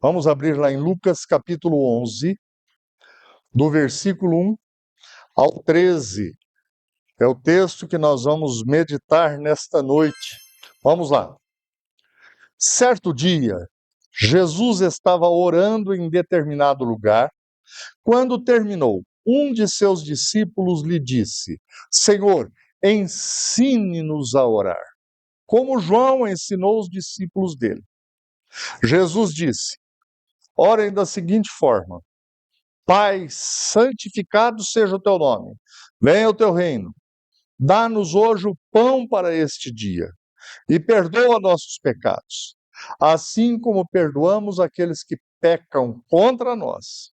Vamos abrir lá em Lucas capítulo 11, do versículo 1 ao 13. É o texto que nós vamos meditar nesta noite. Vamos lá. Certo dia, Jesus estava orando em determinado lugar. Quando terminou, um de seus discípulos lhe disse: Senhor, ensine-nos a orar, como João ensinou os discípulos dele. Jesus disse: Orem da seguinte forma: Pai, santificado seja o teu nome, venha o teu reino. Dá-nos hoje o pão para este dia e perdoa nossos pecados, assim como perdoamos aqueles que pecam contra nós.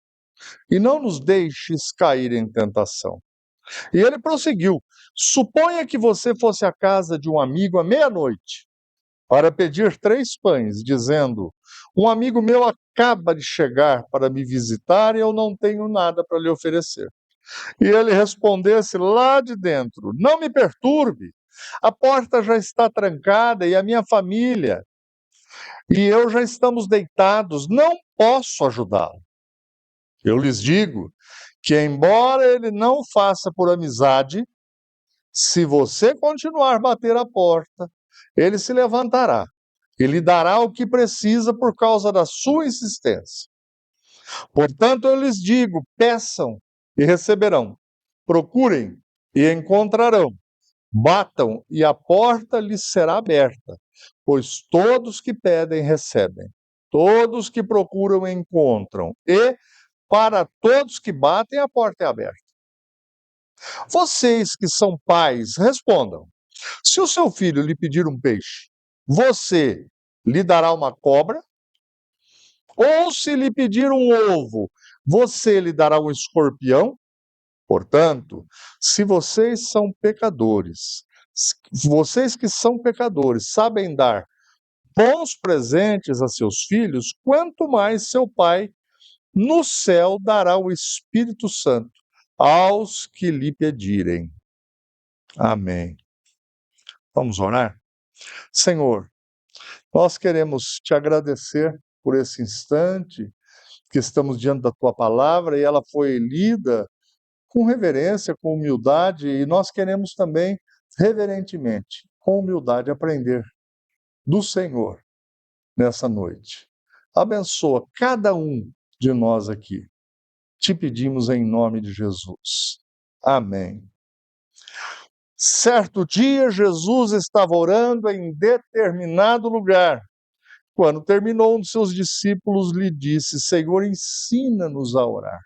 E não nos deixes cair em tentação. E ele prosseguiu: Suponha que você fosse à casa de um amigo à meia-noite para pedir 3 pães, dizendo: Um amigo meu acaba de chegar para me visitar e eu não tenho nada para lhe oferecer. E ele respondesse lá de dentro: Não me perturbe, a porta já está trancada e a minha família e eu já estamos deitados, não posso ajudá-lo. Eu lhes digo que, embora ele não faça por amizade, se você continuar a bater a porta, ele se levantará e lhe dará o que precisa por causa da sua insistência. Portanto, eu lhes digo: peçam e receberão, procurem e encontrarão, batam e a porta lhes será aberta, pois todos que pedem recebem, todos que procuram encontram, e para todos que batem a porta é aberta. Vocês que são pais, respondam: se o seu filho lhe pedir um peixe, você lhe dará uma cobra? Ou se lhe pedir um ovo, você lhe dará um escorpião? Portanto, se vocês são pecadores, vocês que são pecadores, sabem dar bons presentes a seus filhos, quanto mais seu Pai no céu dará o Espírito Santo aos que lhe pedirem. Amém. Vamos orar? Senhor, nós queremos te agradecer por esse instante que estamos diante da tua palavra e ela foi lida com reverência, com humildade, e nós queremos também, reverentemente, com humildade, aprender do Senhor nessa noite. Abençoa cada um de nós aqui. Te pedimos em nome de Jesus. Amém. Certo dia, Jesus estava orando em determinado lugar. Quando terminou, um de seus discípulos lhe disse: Senhor, ensina-nos a orar,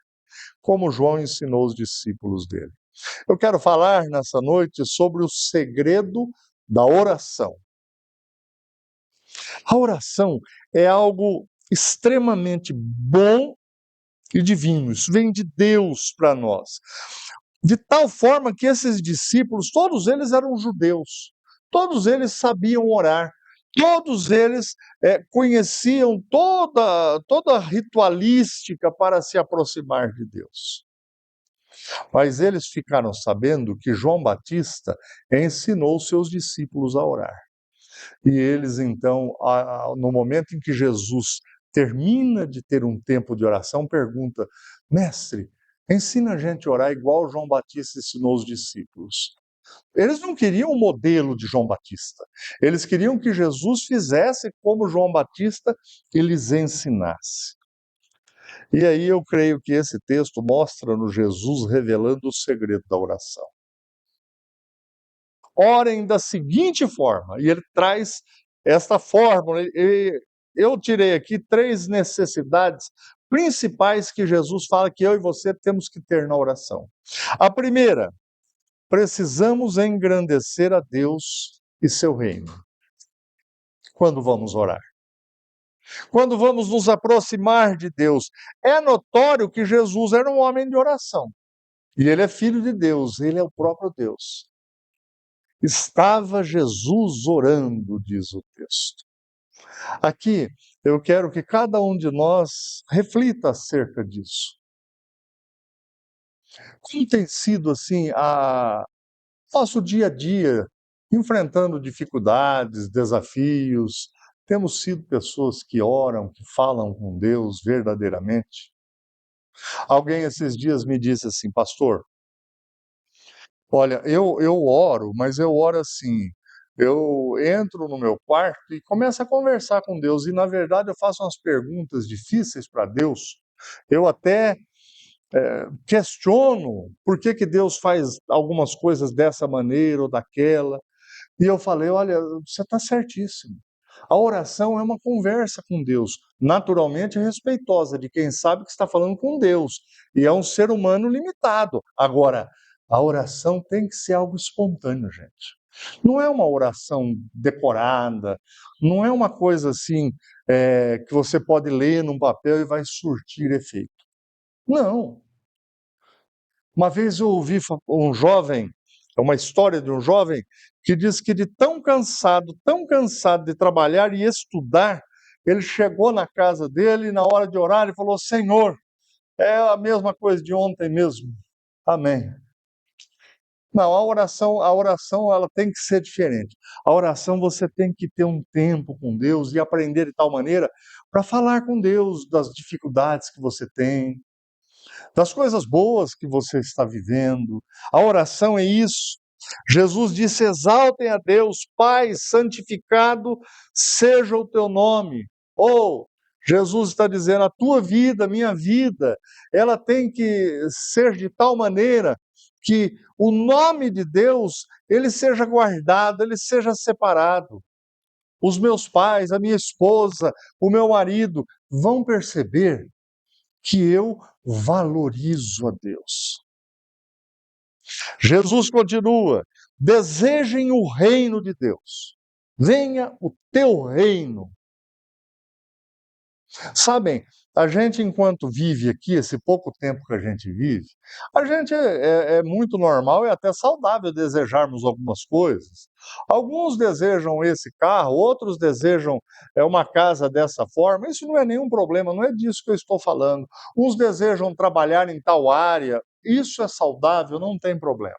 como João ensinou os discípulos dele. Eu quero falar nessa noite sobre o segredo da oração. A oração é algo extremamente bom e divino, isso vem de Deus para nós. De tal forma que esses discípulos, todos eles eram judeus, todos eles sabiam orar, todos eles conheciam toda a ritualística para se aproximar de Deus. Mas eles ficaram sabendo que João Batista ensinou seus discípulos a orar. E eles, então, no momento em que Jesus termina de ter um tempo de oração, pergunta: Mestre, ensina a gente a orar igual João Batista ensinou os discípulos. Eles não queriam um modelo de João Batista. Eles queriam que Jesus fizesse como João Batista e lhes ensinasse. E aí eu creio que esse texto mostra-nos Jesus revelando o segredo da oração. Orem da seguinte forma, e ele traz esta fórmula. Eu tirei aqui 3 necessidades principais que Jesus fala que eu e você temos que ter na oração. A primeira, precisamos engrandecer a Deus e seu reino. Quando vamos orar? Quando vamos nos aproximar de Deus? É notório que Jesus era um homem de oração. E ele é filho de Deus, ele é o próprio Deus. Estava Jesus orando, diz o texto. Aqui, eu quero que cada um de nós reflita acerca disso. Como tem sido, assim, nosso dia a dia, enfrentando dificuldades, desafios, Temos sido pessoas que oram, que falam com Deus verdadeiramente? Alguém esses dias me disse assim: pastor, olha, eu oro, mas eu oro assim, eu entro no meu quarto e começo a conversar com Deus, e na verdade eu faço umas perguntas difíceis para Deus. Eu até questiono por que Deus faz algumas coisas dessa maneira ou daquela. E eu falei: olha, você está certíssimo. A oração é uma conversa com Deus, naturalmente respeitosa de quem sabe que está falando com Deus, e é um ser humano limitado. Agora, a oração tem que ser algo espontâneo, gente. Não é uma oração decorada, não é uma coisa assim que você pode ler num papel e vai surtir efeito. Não. Uma vez eu ouvi um jovem, uma história de um jovem, que diz que de tão cansado de trabalhar e estudar, ele chegou na casa dele e na hora de orar ele falou: Senhor, é a mesma coisa de ontem mesmo. Amém. Não, a oração ela tem que ser diferente. A oração você tem que ter um tempo com Deus e aprender de tal maneira para falar com Deus das dificuldades que você tem, das coisas boas que você está vivendo. A oração é isso. Jesus disse: exaltem a Deus, Pai, santificado seja o teu nome. Ou Jesus está dizendo: a tua vida, a minha vida, ela tem que ser de tal maneira que o nome de Deus ele seja guardado, ele seja separado. Os meus pais, a minha esposa, o meu marido vão perceber que eu valorizo a Deus. Jesus continua: desejem o reino de Deus. Venha o teu reino. Sabem, a gente, enquanto vive aqui, esse pouco tempo que a gente vive, a gente é muito normal e até saudável desejarmos algumas coisas. Alguns desejam esse carro, outros desejam uma casa dessa forma. Isso não é nenhum problema, não é disso que eu estou falando. Uns desejam trabalhar em tal área, isso é saudável, não tem problema.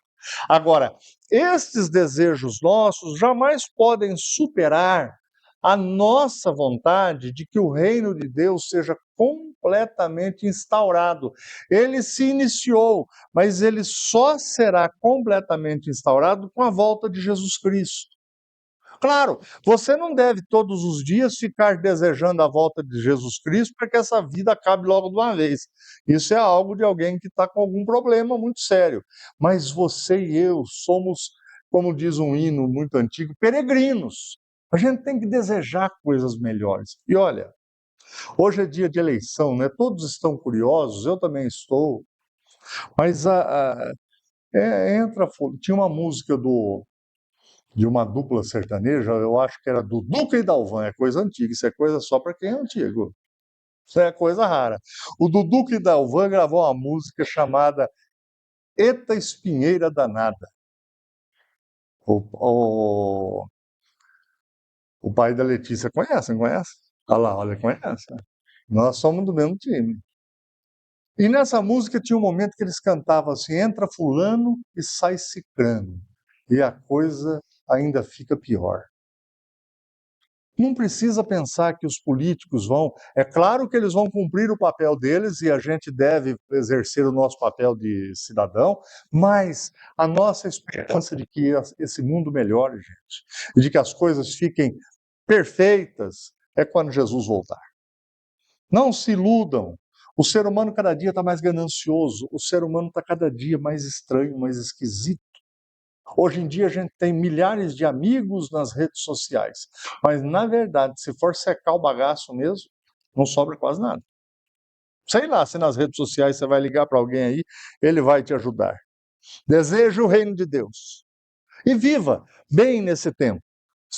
Agora, estes desejos nossos jamais podem superar a nossa vontade de que o reino de Deus seja completamente instaurado. Ele se iniciou, mas ele só será completamente instaurado com a volta de Jesus Cristo. Claro, você não deve todos os dias ficar desejando a volta de Jesus Cristo para que essa vida acabe logo de uma vez. Isso é algo de alguém que está com algum problema muito sério. Mas você e eu somos, como diz um hino muito antigo, peregrinos. A gente tem que desejar coisas melhores. E olha, hoje é dia de eleição, né? Todos estão curiosos, eu também estou. Mas tinha uma música de uma dupla sertaneja, eu acho que era do Duca e Dalvan, é coisa antiga, isso é coisa só para quem é antigo. Isso é coisa rara. O Duduca e Dalvan gravou uma música chamada Eita Espinheira Danada. O, o pai da Letícia conhece, não conhece? Olha lá, olha, conhece. Nós somos do mesmo time. E nessa música tinha um momento que eles cantavam assim: entra fulano e sai cicrano. E a coisa ainda fica pior. Não precisa pensar que os políticos vão. É claro que eles vão cumprir o papel deles e a gente deve exercer o nosso papel de cidadão, mas a nossa esperança de que esse mundo melhore, gente, e de que as coisas fiquem perfeitas, é quando Jesus voltar. Não se iludam. O ser humano cada dia está mais ganancioso, o ser humano está cada dia mais estranho, mais esquisito. Hoje em dia a gente tem milhares de amigos nas redes sociais, mas na verdade, se for secar o bagaço mesmo, não sobra quase nada. Sei lá se nas redes sociais você vai ligar para alguém aí, ele vai te ajudar. Deseja o reino de Deus e viva bem nesse tempo,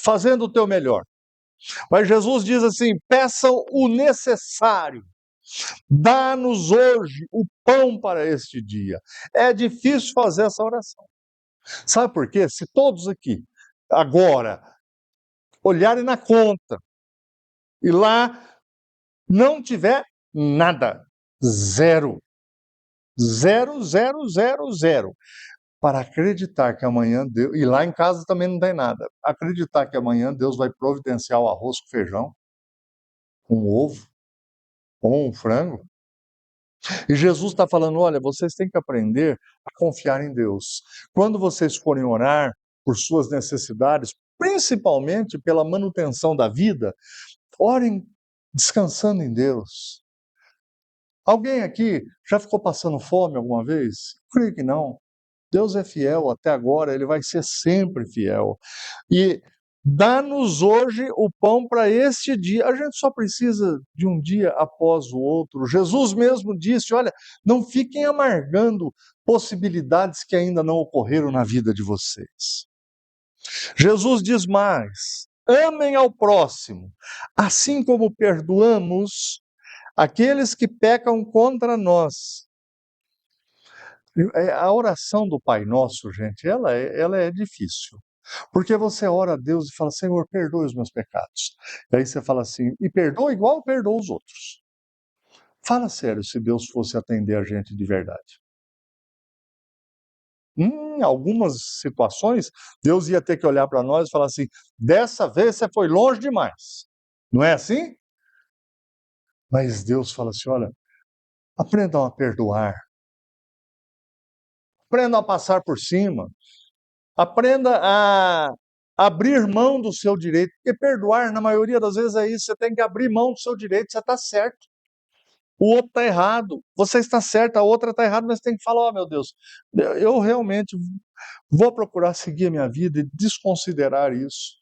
fazendo o teu melhor. Mas Jesus diz assim: peçam o necessário. Dá-nos hoje o pão para este dia. É difícil fazer essa oração. Sabe por quê? Se todos aqui, agora, olharem na conta e lá não tiver nada, zero. Zero, zero, zero, zero. para acreditar que amanhã Deus... E lá em casa também não tem nada. Acreditar que amanhã Deus vai providenciar o arroz com feijão, um ovo, ou um frango. E Jesus está falando, olha, vocês têm que aprender a confiar em Deus. Quando vocês forem orar por suas necessidades, principalmente pela manutenção da vida, orem descansando em Deus. Alguém aqui já ficou passando fome alguma vez? Creio que não. Deus é fiel até agora, Ele vai ser sempre fiel. E dá-nos hoje o pão para este dia. A gente só precisa de um dia após o outro. Jesus mesmo disse, olha, não fiquem amargando possibilidades que ainda não ocorreram na vida de vocês. Jesus diz mais, amem ao próximo, assim como perdoamos aqueles que pecam contra nós. A oração do Pai Nosso, gente, ela é difícil. Porque você ora a Deus e fala, Senhor, perdoe os meus pecados. E aí você fala assim, e perdoa igual perdoa os outros. Fala sério, se Deus fosse atender a gente de verdade. Em algumas situações, Deus ia ter que olhar para nós e falar assim, dessa vez você foi longe demais. Não é assim? Mas Deus fala assim, olha, aprendam a perdoar. Aprendam a passar por cima. Aprenda a abrir mão do seu direito, porque perdoar, na maioria das vezes, é isso, você tem que abrir mão do seu direito, você está certo. O outro está errado, você está certo, a outra está errada, mas você tem que falar, oh meu Deus, eu realmente vou procurar seguir a minha vida e desconsiderar isso.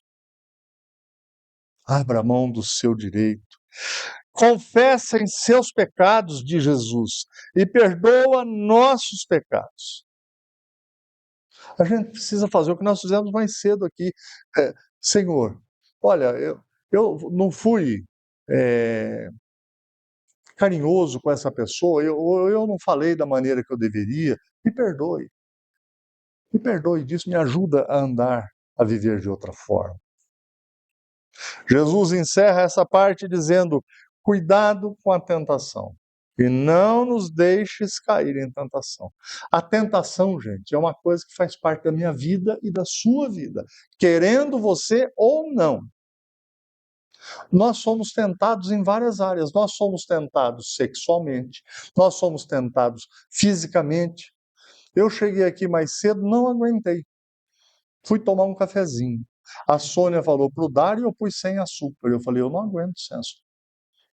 Abra mão do seu direito. Confessem seus pecados, diz Jesus, e perdoa nossos pecados. A gente precisa fazer o que nós fizemos mais cedo aqui. Senhor, olha, eu não fui carinhoso com essa pessoa, eu não falei da maneira que eu deveria, me perdoe disso, me ajuda a andar, a viver de outra forma. Jesus encerra essa parte dizendo, cuidado com a tentação. E não nos deixes cair em tentação. A tentação, gente, é uma coisa que faz parte da minha vida e da sua vida, querendo você ou não. Nós somos tentados em várias áreas. Nós somos tentados sexualmente, nós somos tentados fisicamente. Eu cheguei aqui mais cedo, não aguentei. Fui tomar um cafezinho. A Sônia falou para o Dário, eu pus sem açúcar. Eu falei, eu não aguento sem açúcar.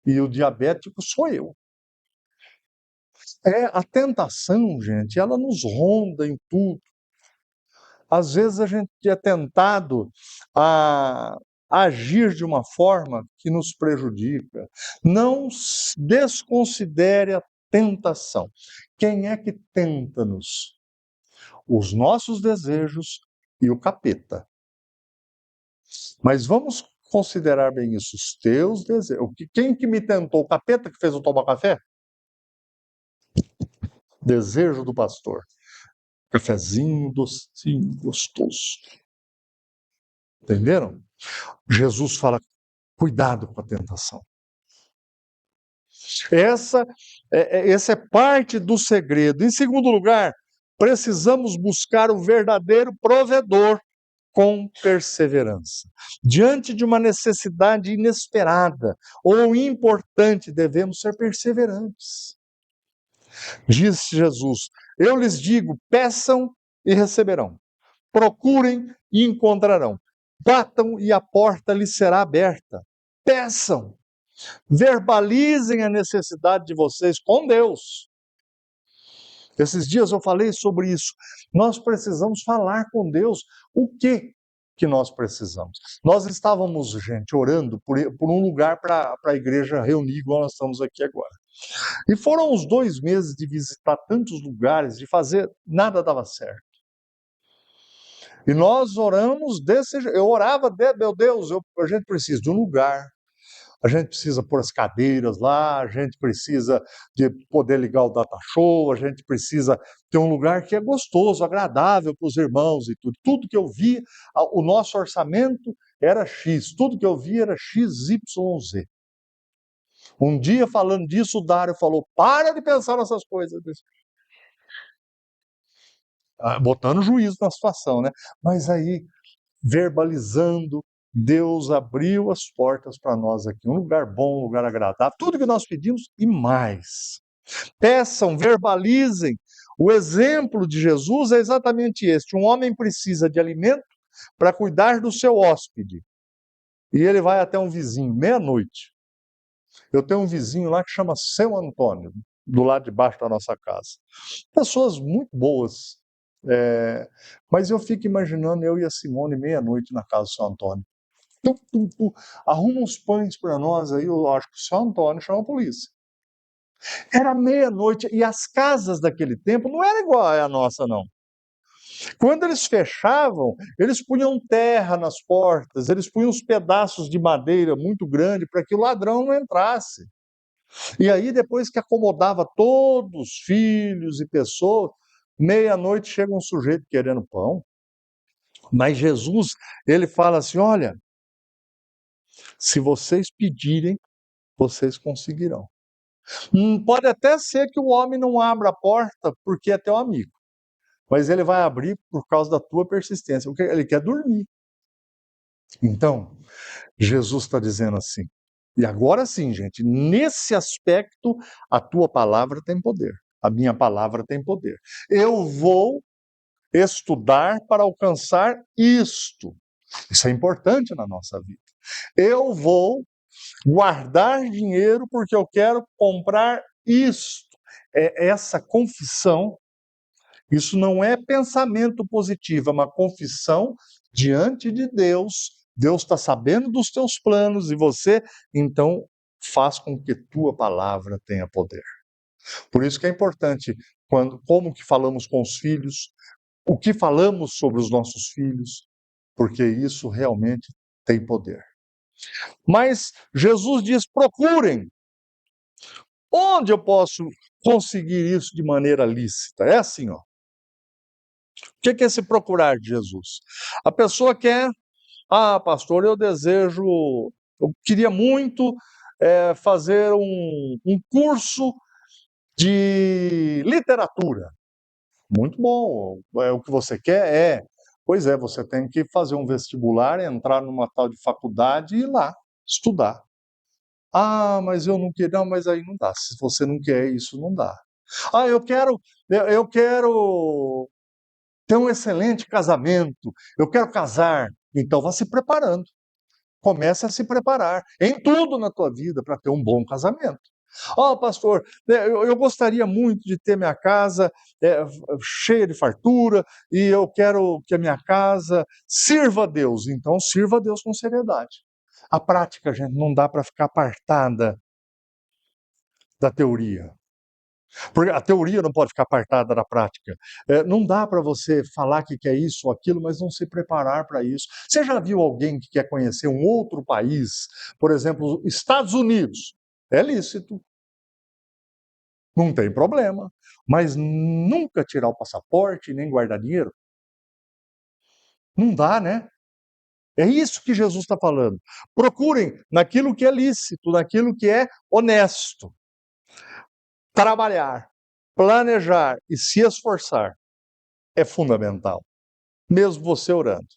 E o diabético sou eu. A tentação, gente, ela nos ronda em tudo. Às vezes a gente é tentado a agir de uma forma que nos prejudica. Não desconsidere a tentação. Quem é que tenta-nos? Os nossos desejos e o capeta. Mas vamos considerar bem isso, os teus desejos. Quem que me tentou? O capeta que fez eu tomar café? Desejo do pastor. Cafezinho docinho, gostoso. Entenderam? Jesus fala, cuidado com a tentação. Essa é parte do segredo. Em segundo lugar, precisamos buscar o verdadeiro provedor com perseverança. Diante de uma necessidade inesperada ou importante, devemos ser perseverantes. Diz Jesus, eu lhes digo, peçam e receberão. Procurem e encontrarão. Batam e a porta lhes será aberta. Peçam. Verbalizem a necessidade de vocês com Deus. Esses dias eu falei sobre isso. Nós precisamos falar com Deus o que nós precisamos. Nós estávamos, gente, orando por um lugar para a igreja reunir, igual nós estamos aqui agora. E foram uns 2 meses de visitar tantos lugares, de fazer, nada dava certo. E nós oramos desse jeito. Eu orava, meu Deus, a gente precisa de um lugar. A gente precisa pôr as cadeiras lá, a gente precisa de poder ligar o data show, a gente precisa ter um lugar que é gostoso, agradável para os irmãos e tudo. Tudo que eu vi, o nosso orçamento era X, tudo que eu vi era XYZ. Um dia, falando disso, o Dário falou, para de pensar nessas coisas. botando juízo na situação, né? Mas aí, verbalizando, Deus abriu as portas para nós aqui, um lugar bom, um lugar agradável, tudo que nós pedimos e mais. Peçam, verbalizem. O exemplo de Jesus é exatamente este: um homem precisa de alimento para cuidar do seu hóspede. E ele vai até um vizinho, meia-noite. Eu tenho um vizinho lá que chama Seu Antônio, do lado de baixo da nossa casa. Pessoas muito boas. Mas eu fico imaginando eu e a Simone meia-noite na casa do Seu Antônio. Arruma uns pães para nós aí, eu acho que o Seu Antônio chama a polícia. Era meia-noite e as casas daquele tempo não eram igual à nossa, não. Quando eles fechavam, eles punham terra nas portas, eles punham uns pedaços de madeira muito grande para que o ladrão não entrasse. E aí, depois que acomodava todos os filhos e pessoas, meia-noite chega um sujeito querendo pão. Mas Jesus, ele fala assim: olha, se vocês pedirem, vocês conseguirão. Pode até ser que o homem não abra a porta porque é teu amigo, mas ele vai abrir por causa da tua persistência, porque ele quer dormir. Então, Jesus está dizendo assim, e agora sim, gente, nesse aspecto, a tua palavra tem poder, a minha palavra tem poder. Eu vou estudar para alcançar isto. Isso é importante na nossa vida. Eu vou guardar dinheiro porque eu quero comprar isto. Essa confissão, isso não é pensamento positivo, é uma confissão diante de Deus. Deus está sabendo dos teus planos e você, então, faz com que tua palavra tenha poder. Por isso que é importante, como que falamos com os filhos, o que falamos sobre os nossos filhos, porque isso realmente tem poder. Mas Jesus diz: procurem. Onde eu posso conseguir isso de maneira lícita? É assim, ó. O que é esse procurar de Jesus? A pessoa quer, pastor, eu queria muito fazer um curso de literatura. Muito bom, é o que você quer? Pois é, você tem que fazer um vestibular, entrar numa tal de faculdade e ir lá estudar. Mas eu não quero, não, mas aí não dá. Se você não quer isso, não dá. Eu quero ter um excelente casamento, eu quero casar. Então vá se preparando. Comece a se preparar em tudo na tua vida para ter um bom casamento. Pastor, eu gostaria muito de ter minha casa cheia de fartura e eu quero que a minha casa sirva a Deus. Então sirva a Deus com seriedade. A prática, gente, não dá para ficar apartada da teoria. Porque a teoria não pode ficar apartada da prática. Não dá para você falar que quer isso ou aquilo, mas não se preparar para isso. Você já viu alguém que quer conhecer um outro país, por exemplo, Estados Unidos? É lícito. Não tem problema. Mas nunca tirar o passaporte, nem guardar dinheiro? Não dá, né? É isso que Jesus está falando. Procurem naquilo que é lícito, naquilo que é honesto. Trabalhar, planejar e se esforçar é fundamental, mesmo você orando.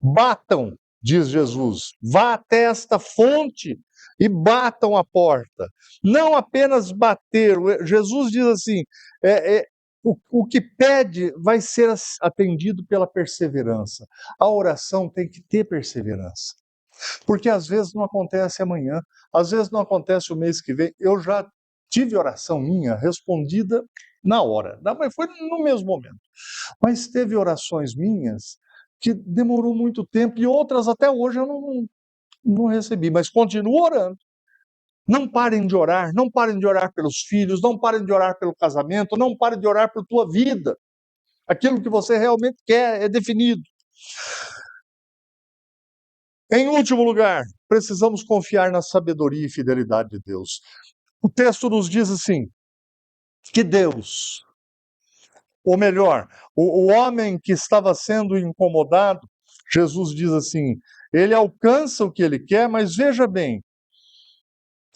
Batam, diz Jesus, vá até esta fonte e batam a porta. Não apenas bater, Jesus diz assim, o que pede vai ser atendido pela perseverança. A oração tem que ter perseverança. Porque às vezes não acontece amanhã, às vezes não acontece o mês que vem. Eu já tive oração minha respondida na hora, mas foi no mesmo momento. Mas teve orações minhas que demorou muito tempo e outras até hoje eu não recebi, mas continuo orando. Não parem de orar, não parem de orar pelos filhos, não parem de orar pelo casamento, não parem de orar por tua vida. Aquilo que você realmente quer é definido. Em último lugar, precisamos confiar na sabedoria e fidelidade de Deus. O texto nos diz assim, que Deus, ou melhor, o homem que estava sendo incomodado, Jesus diz assim, ele alcança o que ele quer, mas veja bem,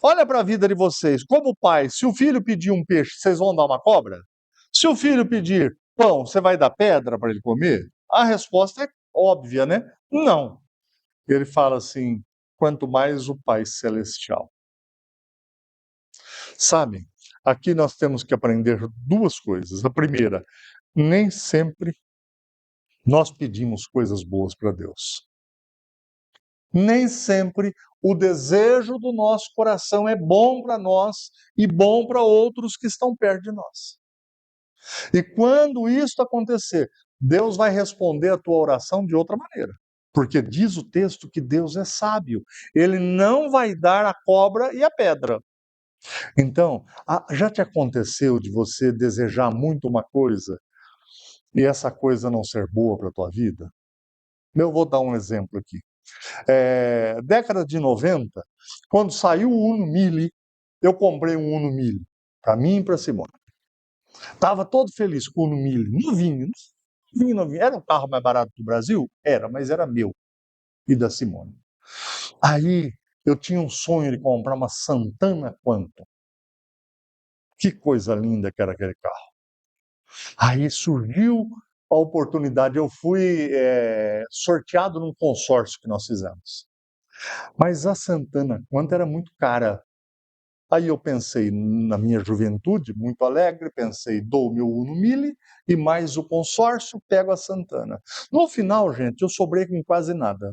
olha para a vida de vocês, como pai, se o filho pedir um peixe, vocês vão dar uma cobra? Se o filho pedir Pão, você vai dar pedra para ele comer? A resposta é óbvia, né? Não. Ele fala assim: quanto mais o Pai Celestial. Sabe, aqui nós temos que aprender duas coisas. A primeira, nem sempre nós pedimos coisas boas para Deus. Nem sempre o desejo do nosso coração é bom para nós e bom para outros que estão perto de nós. E quando isso acontecer, Deus vai responder a tua oração de outra maneira. Porque diz o texto que Deus é sábio. Ele não vai dar a cobra e a pedra. Então, já te aconteceu de você desejar muito uma coisa e essa coisa não ser boa para a tua vida? Eu vou dar um exemplo aqui. Década de 90, quando saiu o Uno Mille, eu comprei um Uno Mille para mim e para Simone. Estava todo feliz com o Uno Mille, novinho, novinho, novinho. Era o carro mais barato do Brasil? Era, mas era meu e da Simone. Aí eu tinha um sonho de comprar uma Santana Quantum. Que coisa linda que era aquele carro. Aí surgiu a oportunidade, eu fui sorteado num consórcio que nós fizemos. Mas a Santana Quantum era muito cara. Aí eu pensei, na minha juventude, muito alegre, pensei, dou o meu Uno Mille e mais o consórcio, pego a Santana. No final, gente, eu sobrei com quase nada,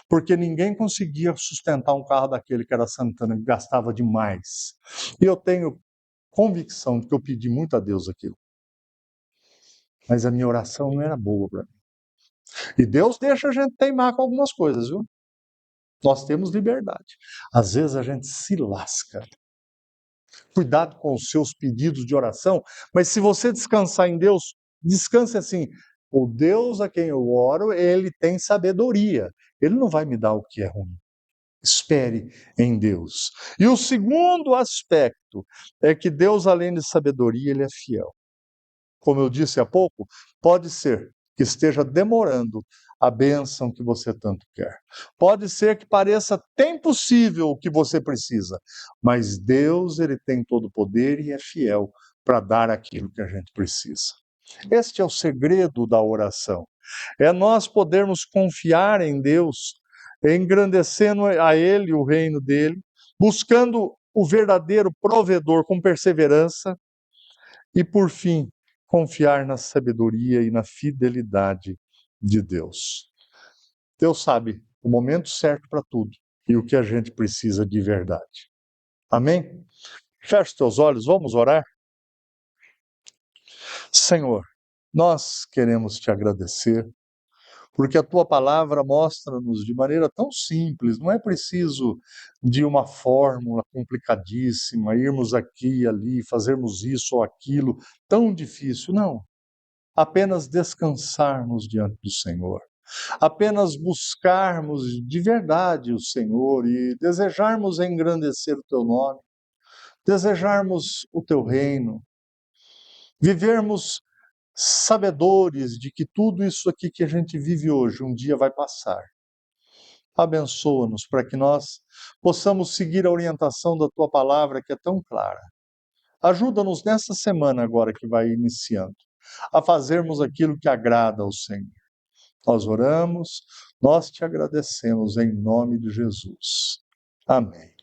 porque ninguém conseguia sustentar um carro daquele que era Santana, que gastava demais. E eu tenho convicção de que eu pedi muito a Deus aquilo. Mas a minha oração não era boa para mim. E Deus deixa a gente teimar com algumas coisas, viu? Nós temos liberdade. Às vezes a gente se lasca. Cuidado com os seus pedidos de oração, mas se você descansar em Deus, descanse assim. O Deus a quem eu oro, ele tem sabedoria. Ele não vai me dar o que é ruim. Espere em Deus. E o segundo aspecto é que Deus, além de sabedoria, ele é fiel. Como eu disse há pouco, pode ser que esteja demorando a bênção que você tanto quer. Pode ser que pareça até impossível o que você precisa, mas Deus, ele tem todo o poder e é fiel para dar aquilo que a gente precisa. Este é o segredo da oração. É nós podermos confiar em Deus, engrandecendo a Ele, o reino dele, buscando o verdadeiro provedor com perseverança e, por fim, confiar na sabedoria e na fidelidade de Deus. Deus sabe o momento certo para tudo e o que a gente precisa de verdade. Amém? Feche os teus olhos, vamos orar? Senhor, nós queremos te agradecer, porque a tua palavra mostra-nos de maneira tão simples, não é preciso de uma fórmula complicadíssima, irmos aqui e ali, fazermos isso ou aquilo, tão difícil, não. Apenas descansarmos diante do Senhor, apenas buscarmos de verdade o Senhor e desejarmos engrandecer o teu nome, desejarmos o teu reino, vivermos sabedores de que tudo isso aqui que a gente vive hoje um dia vai passar. Abençoa-nos para que nós possamos seguir a orientação da tua palavra que é tão clara. Ajuda-nos nessa semana agora que vai iniciando a fazermos aquilo que agrada ao Senhor. Nós oramos, nós te agradecemos em nome de Jesus. Amém.